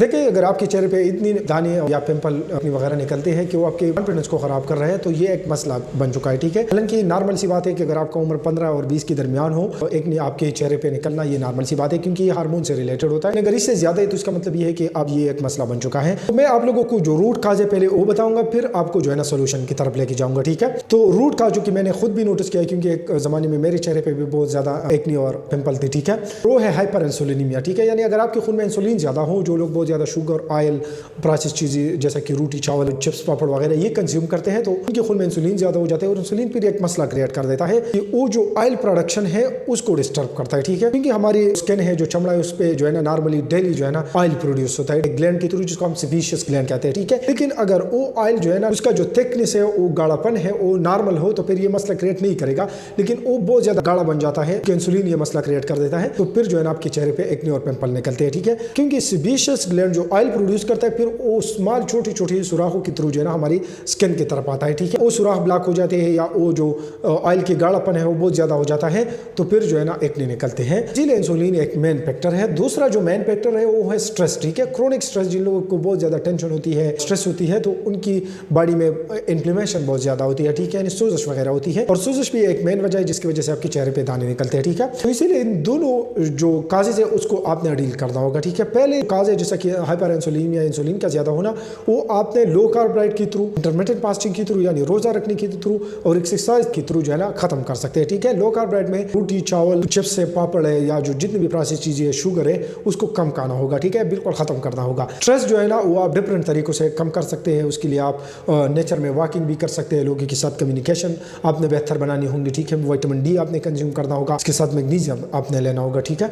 देखिए, अगर आपके चेहरे पे इतनी दाने या पिंपल अपनी वगैरह निकलते हैं कि वो आपके कॉन्फिडेंस को खराब कर रहे हैं, तो ये एक मसला बन चुका है। ठीक है, हालांकि नॉर्मल सी बात है कि अगर आपका उम्र 15 और 20 के दरमियान हो तो एक आपके चेहरे पे निकलना ये नॉर्मल सी बात है, क्योंकि ये हार्मोन से रिलेटेड होता है। अगर इससे ज्यादा है तो इसका मतलब ये है कि अब ये एक मसला बन चुका है। तो मैं आप लोगों को जो रूट काज है पहले वो बताऊंगा, फिर आपको जो है ना सोल्यूशन की तरफ लेके जाऊंगा। ठीक है, तो रूट काज जो कि मैंने खुद भी नोटिस किया, क्योंकि एक जमाने में मेरे चेहरे पे भी बहुत ज्यादा एक्ने और पिंपल थे। ठीक है, वो है हाइपर इंसुलिनीमिया। ठीक है, यानी अगर आपके खून में इंसुलिन ज्यादा हो, जो लोग बहुत ज्यादा शुगर, ऑयल, प्रोसेस चीज़ें जैसा कि रोटी, चावल, चिप्स, पापड़ वगैरह ये कंज्यूम करते हैं, तो उनके खून में इंसुलिन ज़्यादा हो जाता है और इंसुलिन फिर एक मसला क्रिएट कर देता है कि वो जो ऑयल प्रोडक्शन है उसको डिस्टर्ब करता है। ठीक है, क्योंकि हमारी स्किन है, जो चमड़ा है, उस पर जो है ना नॉर्मली डेली जो है ना ऑयल प्रोड्यूस होता है ग्लैंड के थ्रू, जिसको हम सेबेशियस ग्लैंड कहते हैं। ठीक है, लेकिन अगर वो ऑयल जो है ना उसका जो थिकनेस है, वो गाढ़ापन है, वो नॉर्मल हो तो फिर ये मसला क्रिएट नहीं करेगा, लेकिन वो बहुत ज़्यादा गाढ़ा बन जाता है कि इंसुलिन ये मसला क्रिएट कर देता है, तो फिर जो है ना आपके चेहरे पे एक्ने और पिंपल निकलते हैं। ठीक है, क्योंकि सेबेशियस ग्लैंड जो ऑयल प्रोड्यूस करता है, फिर वो स्मॉल छोटी छोटी सुराखों के थ्रू जो है ना हमारी स्किन की तरफ आता है। ठीक है, वो सुराख ब्लॉक हो जाते हैं या वो जो ऑयल की गाढ़ापन है वो बहुत ज्यादा हो जाता है, तो फिर जो है ना एक्ने निकलते हैं। इसीलिए इंसुलिन एक मेन फैक्टर है। दूसरा जो मेन फैक्टर है वो है स्ट्रेस। ठीक है, क्रोनिक स्ट्रेस, जिन लोगों को बहुत ज्यादा टेंशन होती है, स्ट्रेस होती है, तो उनकी बॉडी में इन्फ्लेमेशन बहुत ज्यादा होती है। ठीक है, यानी सोजश वगैरह होती है, और सोजश भी एक मेन वजह है जिसकी वजह से आपके चेहरे पे दाने निकलते हैं। ठीक है, तो इसीलिए इन दोनों जो काजेज है उसको आपने डील करना होगा। ठीक है, पहले काज है जैसा कि हाइपर इंसुलिन या इंसुलिन का ज्यादा होना, वो आपने लो कार्ब डाइट के थ्रू, इंटरमिटेंट फास्टिंग के थ्रू यानी रोजा रखने के थ्रू और एक्सरसाइज के थ्रू जो है ना खत्म कर सकते हैं। ठीक है, लो कार्ब डाइट में रोटी, चावल, चिप्स है, पापड़ है, या जो जितनी भी प्रोसेस चीजें है, शुगर है, उसको कम करना होगा। ठीक है, बिल्कुल खत्म करना होगा। स्ट्रेस जो है ना वो आप डिफरेंट तरीकों से कम कर सकते हैं। उसके लिए आप नेचर में वॉकिंग भी कर सकते हैं, लोगों के साथ कम्युनिकेशन आपने बेहतर बनानी होंगी। ठीक है, विटामिन डी आपने कंज्यूम करना होगा, इसके साथ मैग्नीशियम आपने लेना होगा। ठीक है।